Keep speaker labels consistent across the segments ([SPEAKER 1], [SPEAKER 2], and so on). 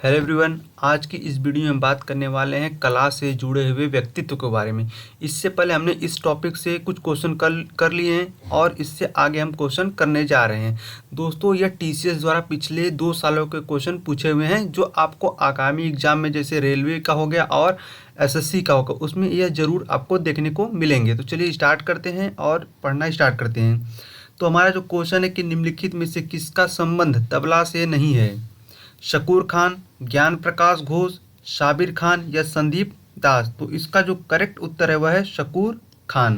[SPEAKER 1] Hello everyone. आज की इस वीडियो में बात करने वाले हैं कला से जुड़े हुए व्यक्तित्व के बारे में। इससे पहले हमने इस टॉपिक से कुछ क्वेश्चन कर लिए हैं और इससे आगे हम क्वेश्चन करने जा रहे हैं। दोस्तों, यह टीसीएस द्वारा पिछले 2 सालों के क्वेश्चन पूछे हुए हैं जो आपको आगामी एग्जाम में जैसे रेलवे का हो गया और एसएससी का होगा उसमें यह ज़रूर आपको देखने को मिलेंगे। तो चलिए स्टार्ट करते हैं और पढ़ना स्टार्ट करते हैं। तो हमारा जो क्वेश्चन है कि निम्नलिखित में से किसका संबंध तबला से नहीं है? शकूर खान, ज्ञान प्रकाश घोष, साबिर खान या संदीप दास। तो इसका जो करेक्ट उत्तर है वह है शकूर खान।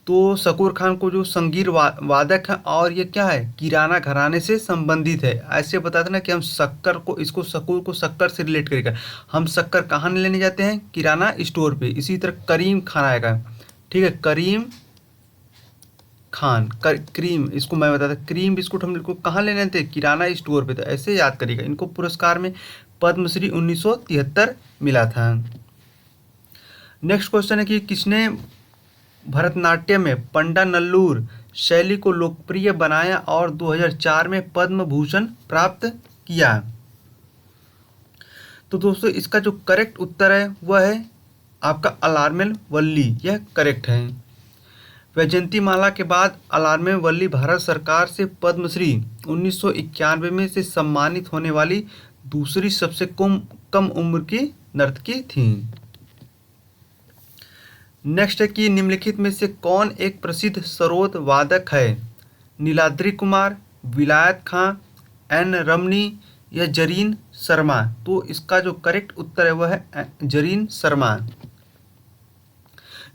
[SPEAKER 1] तो शकूर खान को जो संगीत वादक है और ये क्या है, किराना घराने से संबंधित है। ऐसे बताते ना कि हम शक्कर को, इसको शकूर को शक्कर से रिलेट करेगा। हम शक्कर कहाँ लेने जाते हैं? किराना स्टोर पे। इसी तरह करीम खान आएगा, ठीक है, करीम खान क्रीम, इसको मैं बताता, क्रीम बिस्कुट हम लोग को कहाँ लेने थे? किराना स्टोर पे। तो ऐसे याद करिएगा। इनको पुरस्कार में पद्मश्री 1973 मिला था। नेक्स्ट क्वेश्चन है कि किसने भरतनाट्यम में पंडा नल्लूर शैली को लोकप्रिय बनाया और 2004 में पद्म भूषण प्राप्त किया? तो दोस्तों, इसका जो करेक्ट उत्तर है वह है आपका अलार्मेल वल्ली। यह करेक्ट है। वैजयंती माला के बाद अलार्मेल वल्ली भारत सरकार से पद्मश्री 1991 में से सम्मानित होने वाली दूसरी सबसे कम उम्र की नर्तकी थी। नेक्स्ट है कि निम्नलिखित में से कौन एक प्रसिद्ध सरोद वादक है? नीलाद्री कुमार, विलायत खां, एन रमनी या जरीन शर्मा। तो इसका जो करेक्ट उत्तर है वह है जरीन शर्मा।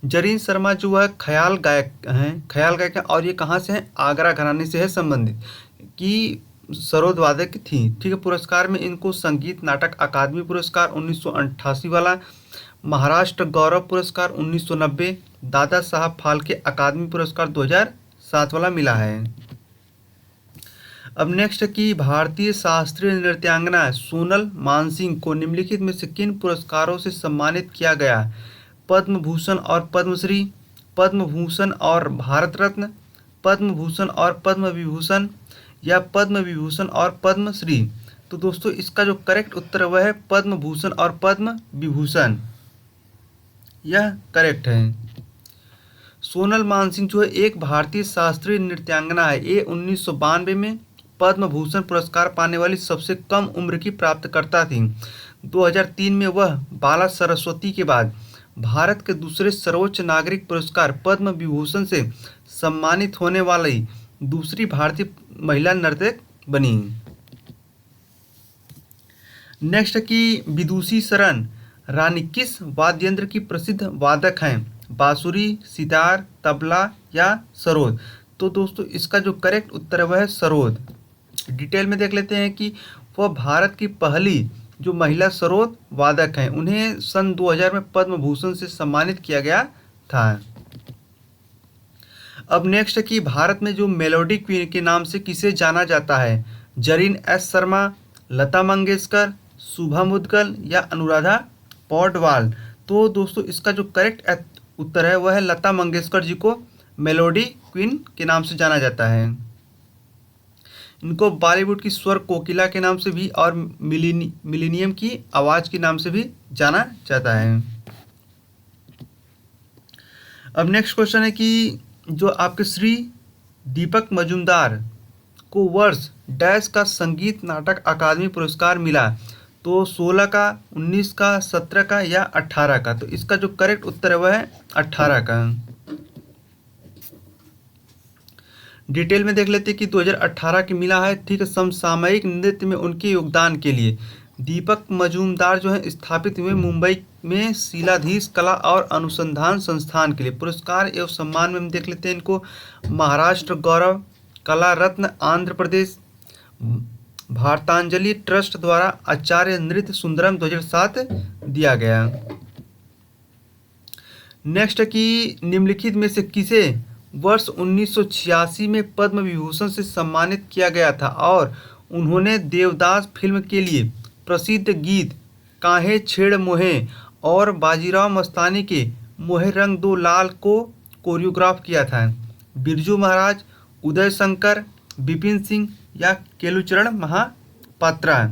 [SPEAKER 1] जरीन शर्मा जो है ख्याल गायक हैं और ये कहाँ से हैं? आगरा घराने से है संबंधित कि सरोद वादक थी, ठीक है। पुरस्कार में इनको संगीत नाटक अकादमी पुरस्कार 1988 वाला, महाराष्ट्र गौरव पुरस्कार 1990, दादा साहब फाल्के अकादमी पुरस्कार 2007 वाला मिला है। अब नेक्स्ट है कि भारतीय शास्त्रीय नृत्यांगना सोनल मानसिंह को निम्नलिखित में से किन पुरस्कारों से सम्मानित किया गया? पद्म भूषण और पद्मश्री, पद्म भूषण और भारत रत्न, पद्म भूषण और पद्म विभूषण या पद्म विभूषण और पद्मश्री। तो दोस्तों, इसका जो करेक्ट उत्तर वह है पद्म भूषण और पद्म विभूषण। यह करेक्ट है। सोनल मानसिंह जो है एक भारतीय शास्त्रीय नृत्यांगना है। ये 1992 में पद्म भूषण पुरस्कार पाने वाली सबसे कम उम्र की प्राप्तकर्ता थी। 2003 में वह बाला सरस्वती के बाद भारत के दूसरे सर्वोच्च नागरिक पुरस्कार पद्म विभूषण से सम्मानित होने वाली दूसरी भारतीय महिला नर्तक बनी। नेक्स्ट कि विदुषी शरण रानी किस वाद्ययंत्र की प्रसिद्ध वादक हैं? बांसुरी, सितार, तबला या सरोद। तो दोस्तों, इसका जो करेक्ट उत्तर है वह है सरोद। डिटेल में देख लेते हैं कि वह भारत की पहली जो महिला सरोद वादक हैं। उन्हें सन 2000 में पद्म भूषण से सम्मानित किया गया था। अब नेक्स्ट है कि भारत में जो मेलोडी क्वीन के नाम से किसे जाना जाता है? जरीन एस शर्मा, लता मंगेशकर, शुभा मुद्गल या अनुराधा पौडवाल। तो दोस्तों, इसका जो करेक्ट उत्तर है वह है लता मंगेशकर जी को मेलोडी क्वीन के नाम से जाना जाता है। इनको बॉलीवुड की स्वर कोकिला के नाम से भी और मिलीनियम की आवाज़ के नाम से भी जाना जाता है। अब नेक्स्ट क्वेश्चन है कि जो आपके श्री दीपक मजूमदार को वर्ष डैश का संगीत नाटक अकादमी पुरस्कार मिला? तो 16 का, 19 का, 17 का या 18 का। तो इसका जो करेक्ट उत्तर है वह है 18 का। डिटेल में देख लेते हैं कि 2018 की मिला है, ठीक है। समसामयिक नृत्य में उनके योगदान के लिए दीपक मजूमदार जो है स्थापित हुए मुंबई में शीलाधीश कला और अनुसंधान संस्थान के लिए। पुरस्कार एवं सम्मान में हम देख लेते हैं इनको महाराष्ट्र गौरव, कला रत्न आंध्र प्रदेश, भारतांजलि ट्रस्ट द्वारा आचार्य नृत्य सुंदरम 2007 दिया गया। नेक्स्ट है कि निम्नलिखित में से किसे वर्ष 1986 में पद्म विभूषण से सम्मानित किया गया था और उन्होंने देवदास फिल्म के लिए प्रसिद्ध गीत काहे छेड़ मोहे और बाजीराव मस्तानी के मोहे रंग दो लाल को कोरियोग्राफ किया था? बिरजू महाराज, उदय शंकर, विपिन सिंह या केलुचरण महापात्रा।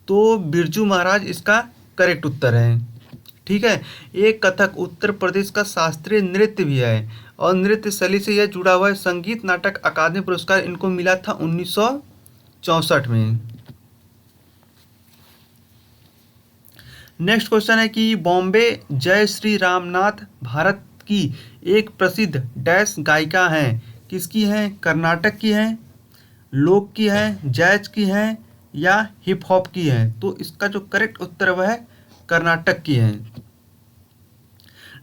[SPEAKER 1] तो बिरजू महाराज इसका करेक्ट उत्तर है। ठीक है। एक कथक उत्तर प्रदेश का शास्त्रीय नृत्य भी है और नृत्य शैली से यह जुड़ा हुआ है। संगीत नाटक अकादमी पुरस्कार इनको मिला था 1964 में। नेक्स्ट क्वेश्चन है कि बॉम्बे जय श्री रामनाथ भारत की एक प्रसिद्ध डैश गायिका हैं। किसकी हैं? कर्नाटक की हैं, लोक की है, जैज की है या हिप हॉप की है? तो इसका जो करेक्ट उत्तर वह है कर्नाटक की है।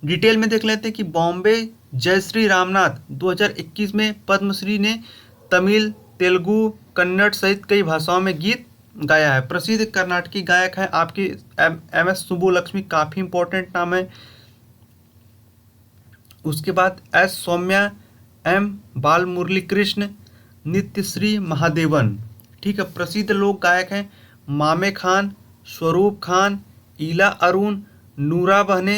[SPEAKER 1] डिटेल में देख लेते हैं कि बॉम्बे जयश्री रामनाथ 2021 में पद्मश्री ने तमिल, तेलुगु, कन्नड़ सहित कई भाषाओं में गीत गाया है। प्रसिद्ध कर्नाटकी गायक है आपकी एम.एस. सुब्बुलक्ष्मी, काफ़ी इंपॉर्टेंट नाम है। उसके बाद एस. सौम्या, एम. बाल मुरली कृष्ण, नित्यश्री महादेवन। ठीक है। प्रसिद्ध लोक गायक हैं मामे खान, स्वरूप खान, ईला अरुण, नूरा बहने,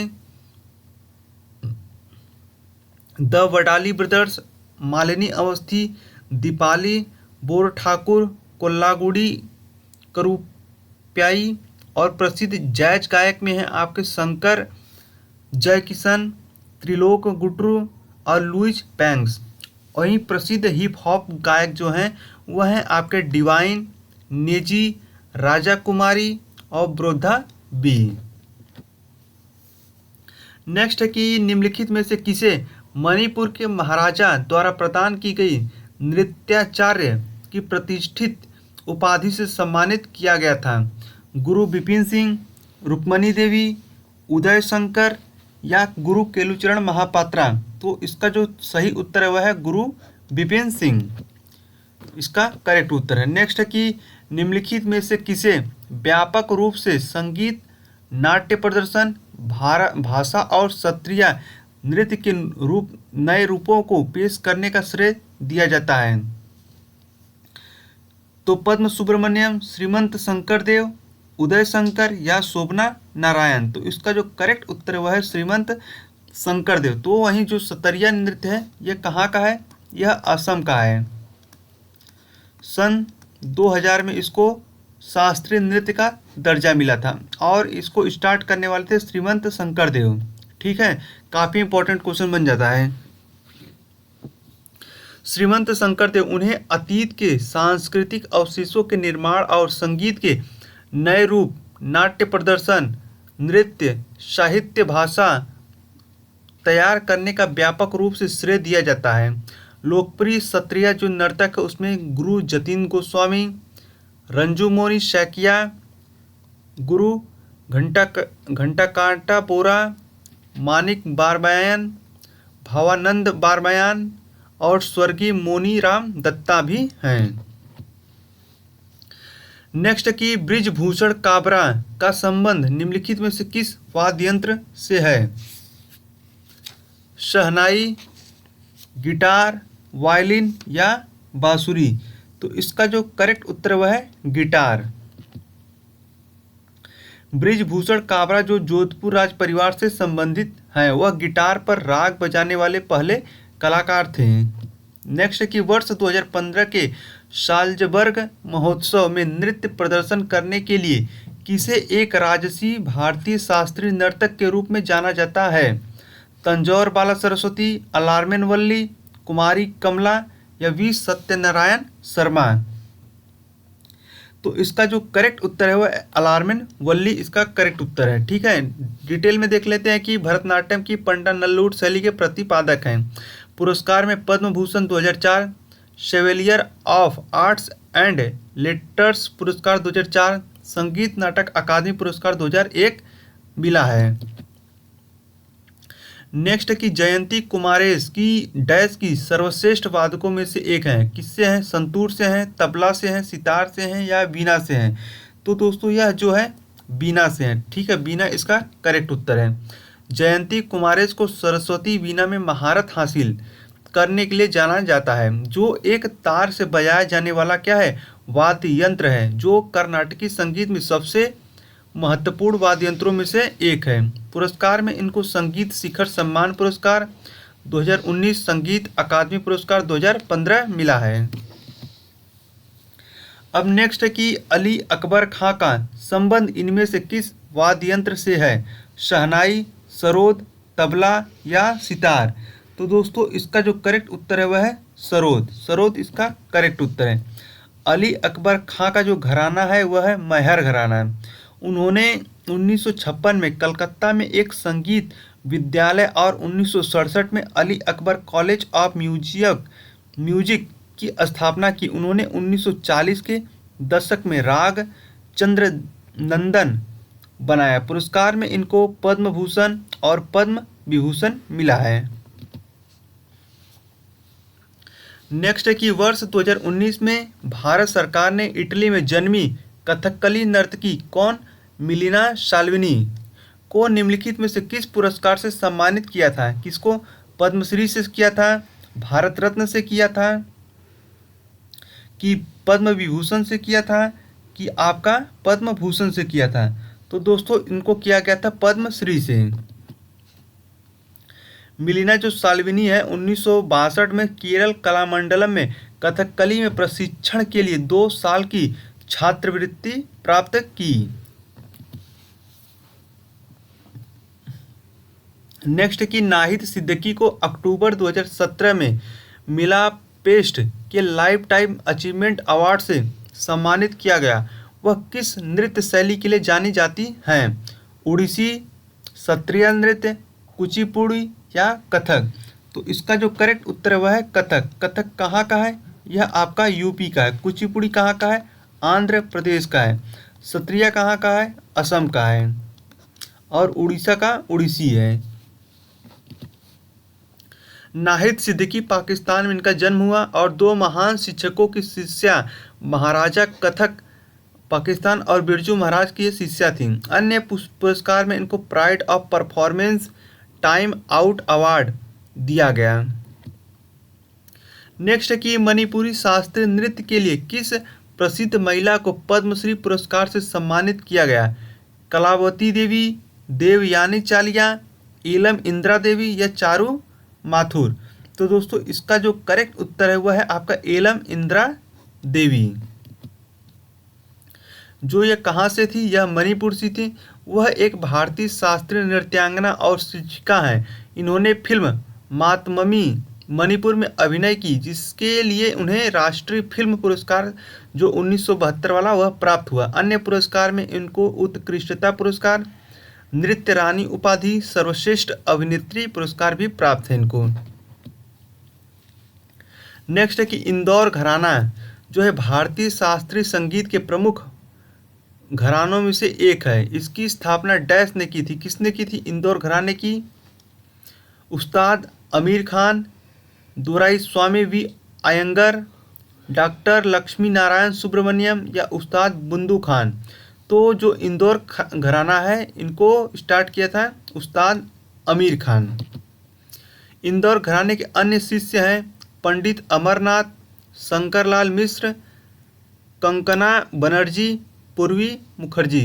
[SPEAKER 1] द वडाली ब्रदर्स, मालिनी अवस्थी, दीपाली बोरठाकुर, कोल्लागुडी करुप्याई। और प्रसिद्ध जैज गायक में हैं आपके शंकर जयकिशन, त्रिलोक गुट्रू और लुइस बैंक्स। वहीं प्रसिद्ध हिप हॉप गायक जो हैं वह हैं आपके डिवाइन, नेजी, राजा कुमारी और ब्रोधा बी। नेक्स्ट है कि निम्नलिखित में से किसे मणिपुर के महाराजा द्वारा प्रदान की गई नृत्याचार्य की प्रतिष्ठित उपाधि से सम्मानित किया गया था? गुरु बिपिन सिंह, रुक्मणी देवी, उदय शंकर या गुरु केलुचरण महापात्रा? तो इसका जो सही उत्तर है वह है गुरु बिपिन सिंह, इसका करेक्ट उत्तर है। नेक्स्ट है कि निम्नलिखित में से किसे व्यापक रूप से संगीत, नाट्य प्रदर्शन, भाषा और शास्त्रीय नृत्य के नए रूपों को पेश करने का श्रेय दिया जाता है? तो पद्म सुब्रमण्यम, श्रीमंत शंकरदेव, उदय शंकर या शोभना नारायण? तो इसका जो करेक्ट उत्तर है वह है श्रीमंत शंकरदेव। तो वहीं जो सतरिया नृत्य है यह कहाँ का है? यह असम का है। सन 2000 में इसको शास्त्रीय नृत्य का दर्जा मिला था और इसको स्टार्ट करने वाले थे श्रीमंत शंकरदेव। ठीक है। काफ़ी इंपॉर्टेंट क्वेश्चन बन जाता है। श्रीमंत शंकरदेव उन्हें अतीत के सांस्कृतिक अवशेषों के निर्माण और संगीत के नए रूप, नाट्य प्रदर्शन, नृत्य, साहित्य, भाषा तैयार करने का व्यापक रूप से श्रेय दिया जाता है। लोकप्रिय सत्रिया जो नर्तक है उसमें गुरु जतिन गोस्वामी, रंजू मोनी सैकिया, गुरु घंटाकांटा बोरा, मानिक बारबयान, भावानंद बारबयान और स्वर्गीय मोनी राम दत्ता भी हैं। नेक्स्ट की ब्रिजभूषण काबरा का संबंध निम्नलिखित में से किस वाद्य यंत्र से है? शहनाई, गिटार, वायलिन या बांसुरी? तो इसका जो करेक्ट उत्तर वह है गिटार। ब्रिजभूषण काबरा जो जोधपुर राज परिवार से संबंधित हैं वह गिटार पर राग बजाने वाले पहले कलाकार थे। नेक्स्ट की वर्ष 2015 के साल्जबर्ग महोत्सव में नृत्य प्रदर्शन करने के लिए किसे एक राजसी भारतीय शास्त्रीय नर्तक के रूप में जाना जाता है? तंजौर बाला सरस्वती, अलार्मेन वल्ली, कुमारी कमला या वी सत्यनारायण शर्मा? तो इसका जो करेक्ट उत्तर है वह अलार्मेन वल्ली इसका करेक्ट उत्तर है। ठीक है। डिटेल में देख लेते हैं कि भरतनाट्यम की पंडा नल्लूर शैली के प्रतिपादक हैं। पुरस्कार में Padma Bhushan 2004, chevalier of arts and letters पुरस्कार 2004, संगीत नाटक अकादमी पुरस्कार 2001 मिला है। नेक्स्ट की जयंती कुमारेश की डैश की सर्वश्रेष्ठ वादकों में से एक हैं। किससे हैं? संतूर से हैं, तबला से हैं, सितार से हैं या बीना से हैं? तो दोस्तों यह जो है बीना से हैं। ठीक है। बीना इसका करेक्ट उत्तर है। जयंती कुमारेश को सरस्वती वीणा में महारत हासिल करने के लिए जाना जाता है जो एक तार से बजाया जाने वाला क्या है? वाद्य यंत्र है जो कर्नाटकी संगीत में सबसे महत्वपूर्ण वाद्य यंत्रों में से एक है। पुरस्कार में इनको संगीत शिखर सम्मान पुरस्कार 2019, संगीत अकादमी पुरस्कार 2015 मिला है। अब नेक्स्ट है कि अली अकबर खां का संबंध इनमें से किस वाद्य यंत्र से है? शहनाई, सरोद, तबला या सितार? तो दोस्तों इसका जो करेक्ट उत्तर है वह है सरोद। सरोद इसका करेक्ट उत्तर है। अली अकबर खां का जो घराना है वह है मैहर घराना है। उन्होंने 1956 में कलकत्ता में एक संगीत विद्यालय और 1967 में Ali Akbar college of music की स्थापना की। उन्होंने 1940 के दशक में राग चंद्र नंदन बनाया। पुरस्कार में इनको पद्म भूषण और पद्म विभूषण मिला है। नेक्स्ट है कि वर्ष 2019 में भारत सरकार ने इटली में जन्मी कथकली नर्तकी कौन मिलिना साल्विनी को निम्नलिखित में से किस पुरस्कार से सम्मानित किया था? किसको पद्मश्री से किया था, भारत रत्न से किया था, कि पद्म विभूषण से किया था, कि आपका पद्म भूषण से किया था? तो दोस्तों इनको किया गया था पद्मश्री से। मिलिना जो साल्विनी है 1962 में केरल कलामंडलम में कथकली में प्रशिक्षण के लिए 2 साल की छात्रवृत्ति प्राप्त की। नेक्स्ट की नाहिद सिद्दीकी को अक्टूबर 2017 में मिला पेस्ट के लाइफ टाइम अचीवमेंट अवार्ड से सम्मानित किया गया। वह किस नृत्य शैली के लिए जानी जाती हैं? ओडिसी, सत्रिया नृत्य, कुचिपुड़ी या कथक? तो इसका जो करेक्ट उत्तर है वह है कथक। कथक कहाँ का है? यह आपका यूपी का है। कुचिपुड़ी कहाँ का है? आंध्र प्रदेश का है। सत्रिया कहाँ का है? असम का है। और उड़ीसा का उड़ीसी है। नाहिद सिद्दीकी पाकिस्तान में इनका जन्म हुआ और 2 महान शिक्षकों की शिष्या महाराजा कथक पाकिस्तान और बिरजू महाराज की शिष्या थी। अन्य पुरस्कार में इनको pride of performance time out award दिया गया। नेक्स्ट है कि मणिपुरी शास्त्रीय नृत्य के लिए किस प्रसिद्ध महिला को पद्मश्री पुरस्कार से सम्मानित किया गया? कलावती देवी, देवयानी चालिया, इलम इंदिरा देवी या चारू माथुर? तो दोस्तों इसका जो करेक्ट उत्तर है वह है आपका एलम इंदिरा देवी। जो यह कहाँ से थी? यह मणिपुर से थी। वह एक भारतीय शास्त्रीय नृत्यांगना और शिक्षिका हैं। इन्होंने फिल्म मातममी मणिपुर में अभिनय की, जिसके लिए उन्हें राष्ट्रीय फिल्म पुरस्कार जो 1972 वाला वह प्राप्त हुआ। अन्य पुरस्कार में इनको उत्कृष्टता पुरस्कार, नृत्य रानी उपाधि, सर्वश्रेष्ठ अभिनेत्री पुरस्कार भी प्राप्त है इनको। नेक्स्ट है कि इंदौर घराना जो है भारतीय शास्त्रीय संगीत के प्रमुख घरानों में से एक है। इसकी स्थापना डैश ने की थी? किसने की थी इंदौर घराने की? उस्ताद आमिर खान, दोराई स्वामी वी अयंगर, डॉक्टर लक्ष्मी नारायण सुब्रमण्यम या उस्ताद बुंदू खान? तो जो इंदौर घराना है इनको स्टार्ट किया था उस्ताद आमिर खान। इंदौर घराने के अन्य शिष्य हैं पंडित अमरनाथ, शंकरलाल मिश्र, कंकना बनर्जी, पूर्वी मुखर्जी।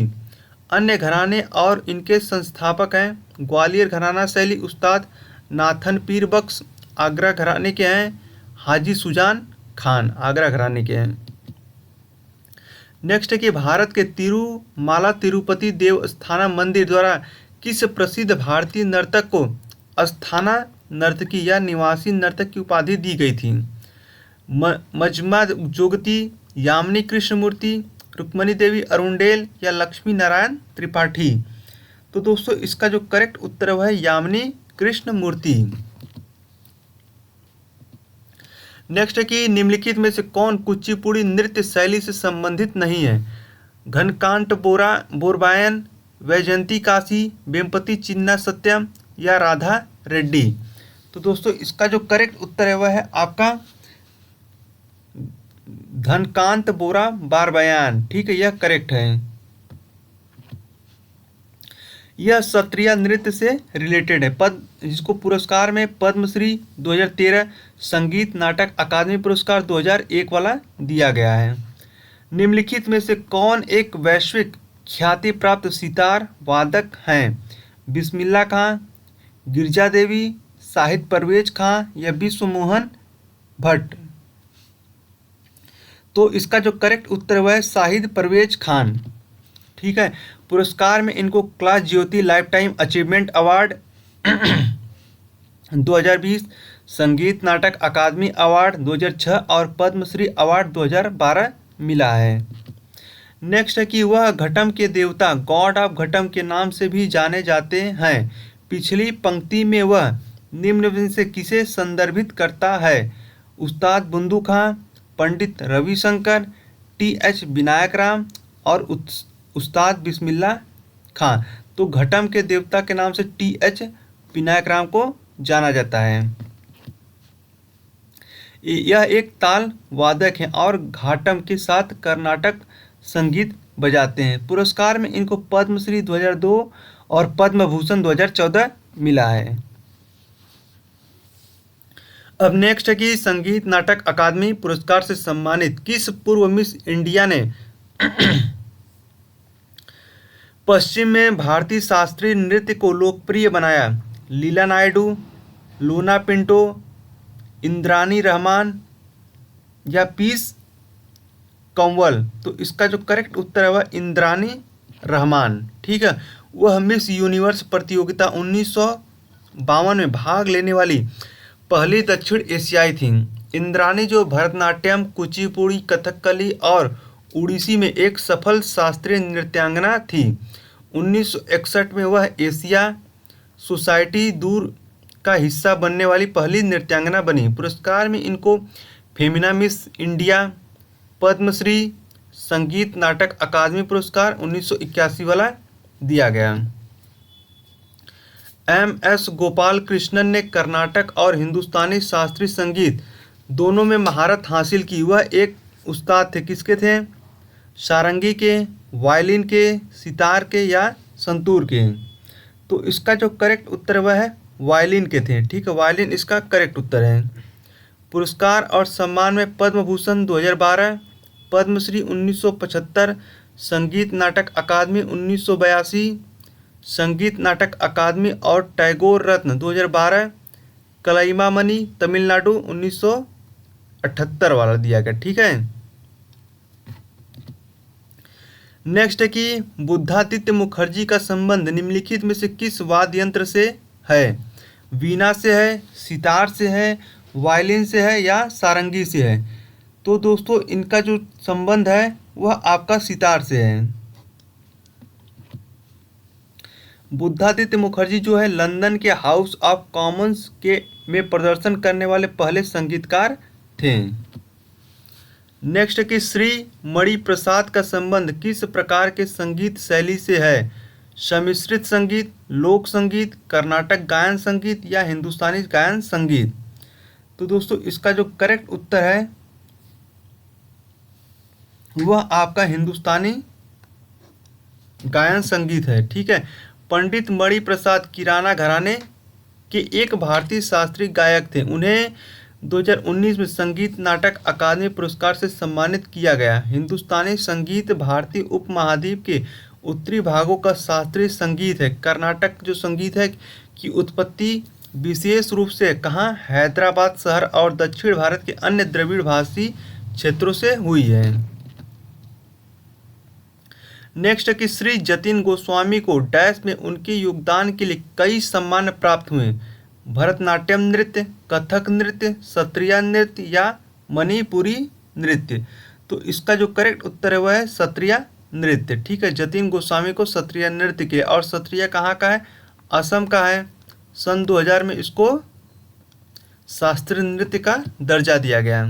[SPEAKER 1] अन्य घराने और इनके संस्थापक हैं ग्वालियर घराना शैली उस्ताद नाथन पीर बख्श, आगरा घराने के हैं हाजी सुजान खान, आगरा घराने के हैं। नेक्स्ट है कि भारत के तिरुमाला तिरुपति देवस्थानम मंदिर द्वारा किस प्रसिद्ध भारतीय नर्तक को अस्थाना नर्तकी या निवासी नर्तक की उपाधि दी गई थी? मजमा जोगती, यामिनी कृष्णमूर्ति, रुक्मणी देवी अरुणडेल या लक्ष्मी नारायण त्रिपाठी? तो दोस्तों इसका जो करेक्ट उत्तर है वह है यामिनी कृष्णमूर्ति। नेक्स्ट है कि निम्नलिखित में से कौन कुचिपुड़ी नृत्य शैली से संबंधित नहीं है? घनकांट बोरबायन, वैजयंती काशी, वेम्पति चिन्ना सत्यम या राधा रेड्डी? तो दोस्तों इसका जो करेक्ट उत्तर है वह है आपका धनकांत बोरा बारबयान। ठीक है, यह करेक्ट है। यह सत्रिया नृत्य से रिलेटेड है। जिसको पुरस्कार में पद्मश्री 2013, संगीत नाटक अकादमी पुरस्कार 2001 वाला दिया गया है। निम्नलिखित में से कौन एक वैश्विक ख्याति प्राप्त सितार वादक हैं? बिस्मिल्लाह खां, गिरजा देवी, शाहिद परवेज खां या विश्व मोहन भट्ट? तो इसका जो करेक्ट उत्तर वह है शाहिद परवेज खान। ठीक है। पुरस्कार में इनको कला ज्योति लाइफ टाइम अचीवमेंट अवार्ड 2020, संगीत नाटक अकादमी अवार्ड 2006 और पद्मश्री अवार्ड 2012 मिला है। नेक्स्ट है कि वह घटम के देवता गॉड ऑफ घटम के नाम से भी जाने जाते हैं। पिछली पंक्ति में वह निम्न में से किसे संदर्भित करता है? उस्ताद बुंदू खां, पंडित रविशंकर, टी.एच. विनायक राम और उस्ताद बिस्मिल्लाह खां। तो घटम के देवता के नाम से टी.एच. विनायक राम को जाना जाता है। यह एक ताल वादक हैं और घाटम के साथ कर्नाटक संगीत बजाते हैं। पुरस्कार में इनको पद्मश्री 2002 और पद्म भूषण 2014 मिला है। अब नेक्स्ट है कि संगीत नाटक अकादमी पुरस्कार से सम्मानित किस पूर्व मिस इंडिया ने पश्चिम में भारतीय शास्त्रीय नृत्य को लोकप्रिय बनाया? लीला नायडू, लूना पिंटो, इंद्रानी रहमान या पीस कंवल? तो इसका जो करेक्ट उत्तर है वह इंद्रानी रहमान। ठीक है। वह मिस यूनिवर्स प्रतियोगिता 1952 में भाग लेने वाली पहली दक्षिण एशियाई थी। इंद्रानी जो भरतनाट्यम, कुचिपुड़ी, कथकली और उड़ीसी में एक सफल शास्त्रीय नृत्यांगना थी। 1961 में वह एशिया सोसाइटी दूर का हिस्सा बनने वाली पहली नृत्यांगना बनी। पुरस्कार में इनको फेमिना मिस इंडिया, पद्मश्री, संगीत नाटक अकादमी पुरस्कार 1981 वाला दिया गया। एम.एस. गोपाल कृष्णन ने कर्नाटक और हिंदुस्तानी शास्त्रीय संगीत दोनों में महारत हासिल की। वह एक उस्ताद थे, किसके थे? सारंगी के, वायलिन के, सितार के या संतूर के? तो इसका जो करेक्ट उत्तर वह है वायलिन के थे। ठीक है, वायलिन इसका करेक्ट उत्तर है। पुरस्कार और सम्मान में पद्म भूषण 2012, पद्मश्री 1975, संगीत नाटक अकादमी 1982, संगीत नाटक अकादमी और टैगोर रत्न 2012, कलईमामणि तमिलनाडु 1978 वाला दिया गया। ठीक है। नेक्स्ट है कि बुद्धादित्य मुखर्जी का संबंध निम्नलिखित में से किस वाद्य यंत्र से है? वीणा से है, सितार से है, वायलिन से है या सारंगी से है? तो दोस्तों इनका जो संबंध है वह आपका सितार से है। बुद्धादित्य मुखर्जी जो है लंदन के हाउस ऑफ कॉमन्स के में प्रदर्शन करने वाले पहले संगीतकार थे। नेक्स्ट कि श्री मणि प्रसाद का संबंध किस प्रकार के संगीत शैली से है? सम्मिश्रित संगीत, लोक संगीत, कर्नाटक गायन संगीत या हिंदुस्तानी गायन संगीत? तो दोस्तों इसका जो करेक्ट उत्तर है वह आपका हिंदुस्तानी गायन संगीत है। ठीक है। पंडित मणि प्रसाद किराना घराने के एक भारतीय शास्त्रीय गायक थे। उन्हें 2019 में संगीत नाटक अकादमी पुरस्कार से सम्मानित किया गया। हिंदुस्तानी संगीत भारतीय उपमहाद्वीप के उत्तरी भागों का शास्त्रीय संगीत है। कर्नाटक जो संगीत है की उत्पत्ति विशेष रूप से कहाँ? हैदराबाद शहर और दक्षिण भारत के अन्य द्रविड़ भाषी क्षेत्रों से हुई है। नेक्स्ट है कि श्री जतिन गोस्वामी को डैश में उनके योगदान के लिए कई सम्मान प्राप्त हुए? भरतनाट्यम नृत्य, कथक नृत्य, सत्रिया नृत्य या मणिपुरी नृत्य? तो इसका जो करेक्ट उत्तर है वह है सत्रिया नृत्य। ठीक है। जतिन गोस्वामी को सत्रिया नृत्य के, और सत्रिया कहाँ का है? असम का है। सन 2000 में इसको शास्त्रीय नृत्य का दर्जा दिया गया।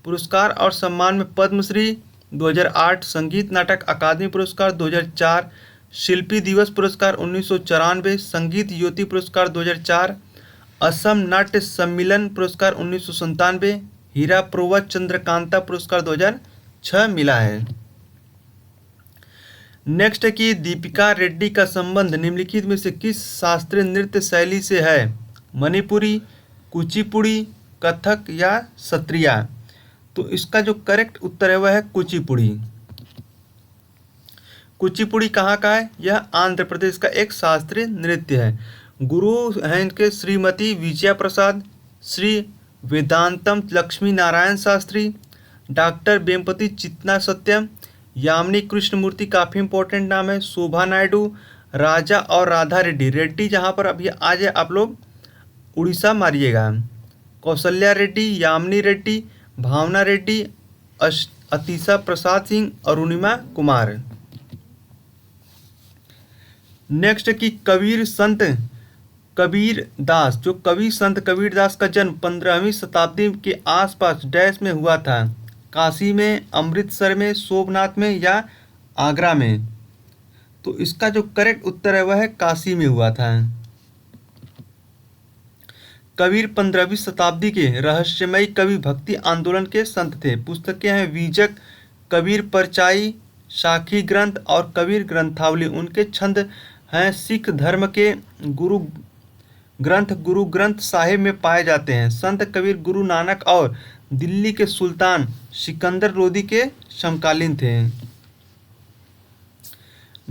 [SPEAKER 1] पुरस्कार और सम्मान में पद्मश्री 2008, संगीत नाटक अकादमी पुरस्कार 2004, शिल्पी दिवस पुरस्कार 1994, संगीत ज्योति पुरस्कार 2004, असम नाट्य सम्मेलन पुरस्कार 1997, हीरा प्रोवत चंद्रकांता पुरस्कार 2006 मिला है। नेक्स्ट है कि दीपिका रेड्डी का संबंध निम्नलिखित में से किस शास्त्रीय नृत्य शैली से है? मणिपुरी, कुचिपुड़ी, कथक या सत्रिया? तो इसका जो करेक्ट उत्तर है वह है कुचिपुड़ी। कुचिपुड़ी कहाँ का है? यह आंध्र प्रदेश का एक शास्त्रीय नृत्य है। गुरु हैं इनके श्रीमती विजया प्रसाद, श्री वेदांतम लक्ष्मी नारायण शास्त्री, डॉक्टर वेम्पति चित्ना सत्यम, यामिनी कृष्णमूर्ति काफ़ी इंपॉर्टेंट नाम है, शोभा नायडू, राजा और राधा रेड्डी। रेड्डी जहाँ पर अभी आ जाए आप लोग उड़ीसा मारिएगा। कौशल्या रेड्डी, यामिनी रेड्डी, भावना रेड्डी, अतीशा प्रसाद सिंह, अरुणिमा कुमार। नेक्स्ट की कबीर संत कबीर दास, जो कवि संत कबीर दास का जन्म 15वीं शताब्दी के आसपास डैश में हुआ था, काशी में, अमृतसर में, सोमनाथ में या आगरा में। तो इसका जो करेक्ट उत्तर है वह है काशी में हुआ था। कबीर 15वीं शताब्दी के रहस्यमयी कवि भक्ति आंदोलन के संत थे। पुस्तकें हैं बीजक, कबीर परचाई, साखी ग्रंथ और कबीर ग्रंथावली। उनके छंद हैं सिख धर्म के गुरु ग्रंथ साहिब में पाए जाते हैं। संत कबीर गुरु नानक और दिल्ली के सुल्तान सिकंदर लोदी के समकालीन थे।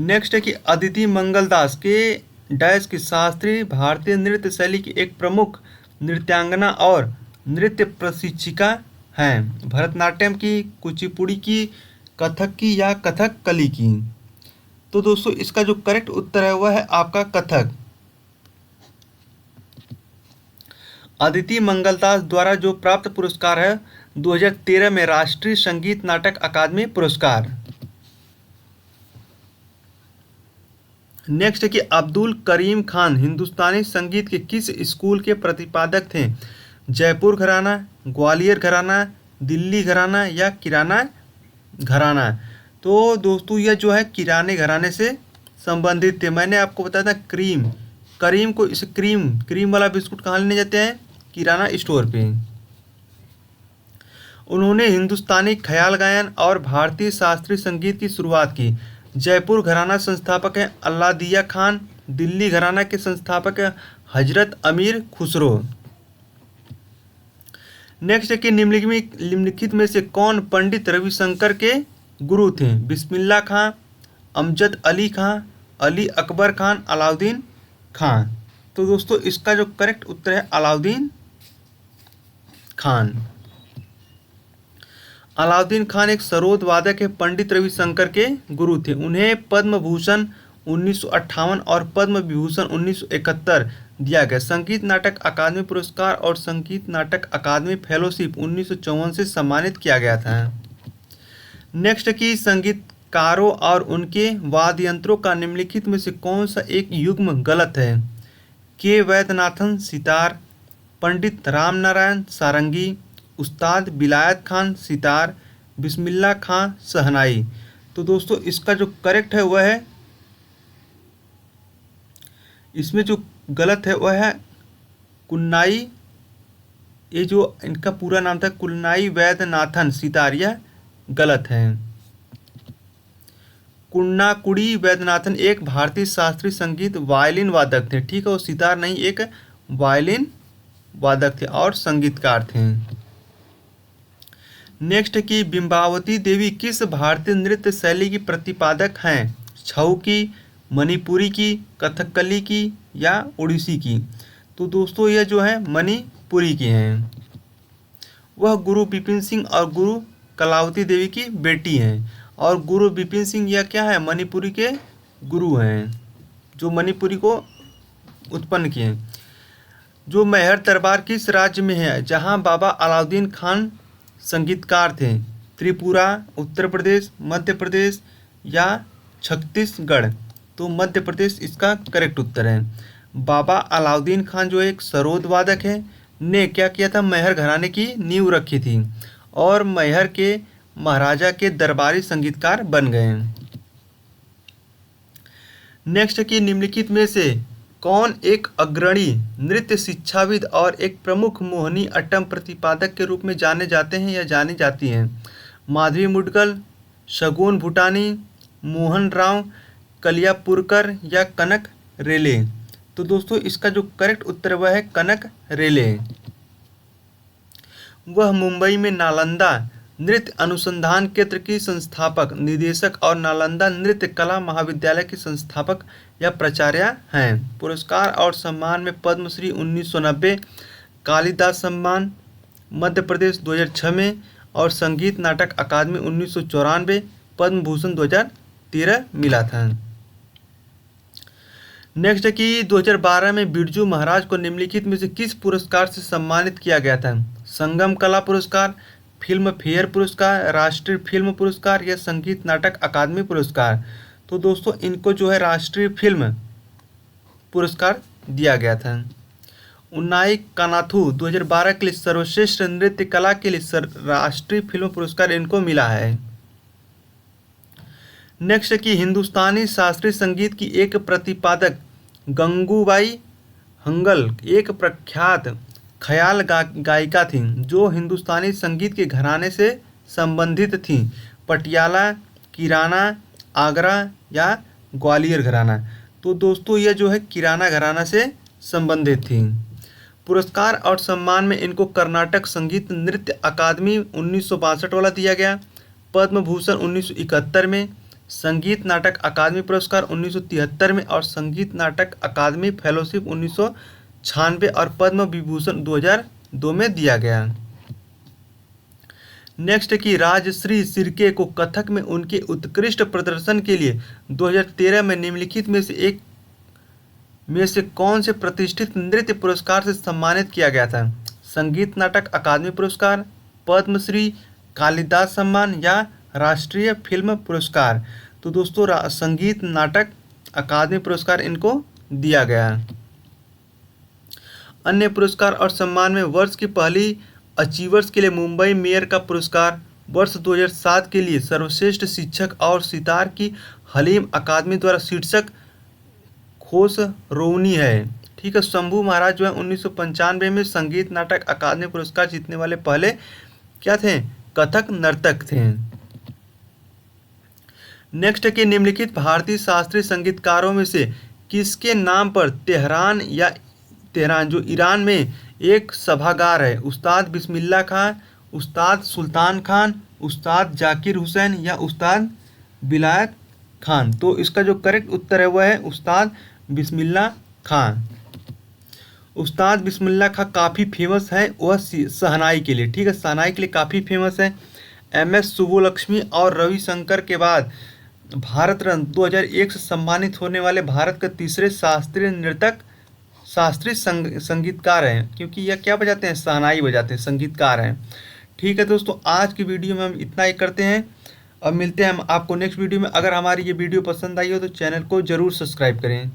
[SPEAKER 1] नेक्स्ट है कि अदिति मंगल दास के डैश की शास्त्रीय भारतीय नृत्य शैली की एक प्रमुख नृत्यांगना और नृत्य प्रशिक्षिका हैं। भरतनाट्यम की, कुचिपुड़ी की, कथक की या कथक कली की। तो दोस्तों इसका जो करेक्ट उत्तर है वह है आपका कथक। अदिति मंगलदास द्वारा जो प्राप्त पुरस्कार है 2013 में राष्ट्रीय संगीत नाटक अकादमी पुरस्कार। नेक्स्ट है कि अब्दुल करीम खान हिंदुस्तानी संगीत के किस स्कूल के प्रतिपादक थे? जयपुर घराना, ग्वालियर घराना, दिल्ली घराना या किराना घराना। तो दोस्तों यह जो है किराने घराने से संबंधित थे। मैंने आपको बताया था करीम को, इसे क्रीम वाला बिस्कुट कहाँ लेने जाते हैं? किराना स्टोर पे। उन्होंने हिंदुस्तानी ख्याल गायन और भारतीय शास्त्रीय संगीत की शुरुआत की। जयपुर घराना संस्थापक हैं अल्लादिया खान, दिल्ली घराना के संस्थापक हैं हजरत अमीर खुसरो। नेक्स्ट है कि निम्नलिखित में से कौन पंडित रविशंकर के गुरु थे? बिस्मिल्लाह खां, अमजद अली खां, अली अकबर खान, अलाउद्दीन खां। तो दोस्तों इसका जो करेक्ट उत्तर है अलाउद्दीन खान। अलाउद्दीन खान एक सरोद वादक है, पंडित रविशंकर के गुरु थे। उन्हें पद्म भूषण 1958 और पद्म विभूषण 1971 दिया गया। संगीत नाटक अकादमी पुरस्कार और संगीत नाटक अकादमी फेलोशिप 1954 से सम्मानित किया गया था। नेक्स्ट की संगीतकारों और उनके वाद्य यंत्रों का निम्नलिखित में से कौन सा एक युग्म गलत है? के वैद्यनाथन सितार, पंडित राम नारायण सारंगी, उस्ताद विलायत खान सितार, बिस्मिल्लाह खां शहनाई। तो दोस्तों इसका जो करेक्ट है वह है, इसमें जो गलत है वह है कुन्नाई। ये जो इनका पूरा नाम था कुन्नाई वैद्यनाथन सितार, यह गलत है। कुन्नाकुड़ी वैद्यनाथन एक भारतीय शास्त्रीय संगीत वायलिन वादक थे। ठीक है, वो सितार नहीं, एक वायलिन वादक थे और संगीतकार थे। नेक्स्ट की बिंबावती देवी किस भारतीय नृत्य शैली की प्रतिपादक हैं? छऊ की, मणिपुरी की, कथकली की या ओडिसी की। तो दोस्तों यह जो है मणिपुरी की हैं। वह गुरु बिपिन सिंह और गुरु कलावती देवी की बेटी हैं। और गुरु बिपिन सिंह यह क्या है? मणिपुरी के गुरु हैं, जो मणिपुरी को उत्पन्न किए हैं। जो मैहर दरबार किस राज्य में है जहां बाबा अलाउद्दीन खान संगीतकार थे? त्रिपुरा, उत्तर प्रदेश, मध्य प्रदेश या छत्तीसगढ़। तो मध्य प्रदेश इसका करेक्ट उत्तर है। बाबा अलाउद्दीन खान जो एक सरोद वादक है, ने क्या किया था? मैहर घराने की नींव रखी थी और मैहर के महाराजा के दरबारी संगीतकार बन गए। नेक्स्ट की निम्नलिखित में से कौन एक अग्रणी नृत्य शिक्षाविद और एक प्रमुख मोहिनी अट्टम प्रतिपादक के रूप में जाने जाते हैं या जानी जाती हैं? माधवी मुडगल, शगुन भूटानी, मोहन राव कलियापुरकर या कनक रेले। तो दोस्तों इसका जो करेक्ट उत्तर वह है कनक रेले। वह मुंबई में नालंदा नृत्य अनुसंधान केंद्र की संस्थापक, निदेशक और नालंदा नृत्य कला महाविद्यालय की संस्थापक या प्राचार्य हैं। पुरस्कार और सम्मान में पद्मश्री 1990, कालिदास सम्मान मध्य प्रदेश 2006 में, और संगीत नाटक अकादमी 1994, पद्म भूषण 2013 मिला था। नेक्स्ट है कि 2012 में बिरजू महाराज को निम्नलिखित में से किस पुरस्कार से सम्मानित किया गया था? संगम कला पुरस्कार, फिल्म फेयर पुरस्कार, राष्ट्रीय फिल्म पुरस्कार या संगीत नाटक अकादमी पुरस्कार। तो दोस्तों इनको जो है राष्ट्रीय फिल्म पुरस्कार दिया गया था। उन्नाई कानाथू 2012 के लिए सर्वश्रेष्ठ नृत्य कला के लिए राष्ट्रीय फिल्म पुरस्कार इनको मिला है। नेक्स्ट है कि हिंदुस्तानी शास्त्रीय संगीत की एक प्रतिपादक गंगूबाई हंगल एक प्रख्यात ख्याल गायिका थी जो हिंदुस्तानी संगीत के घराने से संबंधित थी। पटियाला, किराना, आगरा या ग्वालियर घराना। तो दोस्तों ये जो है किराना घराना से संबंधित थी। पुरस्कार और सम्मान में इनको कर्नाटक संगीत नृत्य अकादमी 1962 वाला दिया गया, पद्म भूषण 1971 में, संगीत नाटक अकादमी पुरस्कार 1973 में और संगीत नाटक अकादमी फेलोशिप 1996 और पद्म विभूषण 2002 में दिया गया। नेक्स्ट कि राजश्री सिरके को कथक में उनके उत्कृष्ट प्रदर्शन के लिए 2013 में निम्नलिखित में से कौन से प्रतिष्ठित नृत्य पुरस्कार से सम्मानित किया गया था? संगीत नाटक अकादमी पुरस्कार, पद्मश्री, कालिदास सम्मान या राष्ट्रीय फिल्म पुरस्कार। तो दोस्तों संगीत नाटक अकादमी पुरस्कार इनको दिया गया। अन्य पुरस्कार और सम्मान में वर्ष की पहली अचीवर्स के लिए मुंबई मेयर का पुरस्कार, वर्ष 2007 के लिए सर्वश्रेष्ठ शिक्षक और सितार की हलीम अकादमी द्वारा शीर्षक खोस रोवनी है। ठीक है, शंभू महाराज जो है 1995 में संगीत नाटक अकादमी पुरस्कार जीतने वाले पहले क्या थे? कथक नर्तक थे। नेक्स्ट के निम्नलिखित भारतीय शास्त्रीय संगीतकारों में से किसके नाम पर तेहरान जो ईरान में एक सभागार है? उस्ताद बिस्मिल्लाह खान, उस्ताद सुल्तान खान, उस्ताद जाकिर हुसैन या उस्ताद विलायत खान। तो इसका जो करेक्ट उत्तर है वह है उस्ताद बिस्मिल्लाह खान। उस्ताद बिस्मिल्लाह खान काफ़ी फेमस है वह शहनाई के लिए। ठीक है, शहनाई के लिए काफ़ी फेमस है। MS सुब्बुलक्ष्मी और रविशंकर के बाद भारत रत्न 2001 से सम्मानित होने वाले भारत के तीसरे शास्त्रीय संगीतकार हैं, क्योंकि यह क्या बजाते हैं? शहनाई बजाते हैं, संगीतकार हैं। ठीक है दोस्तों, आज की वीडियो में हम इतना ही करते हैं। अब मिलते हैं हम आपको नेक्स्ट वीडियो में। अगर हमारी ये वीडियो पसंद आई हो तो चैनल को ज़रूर सब्सक्राइब करें।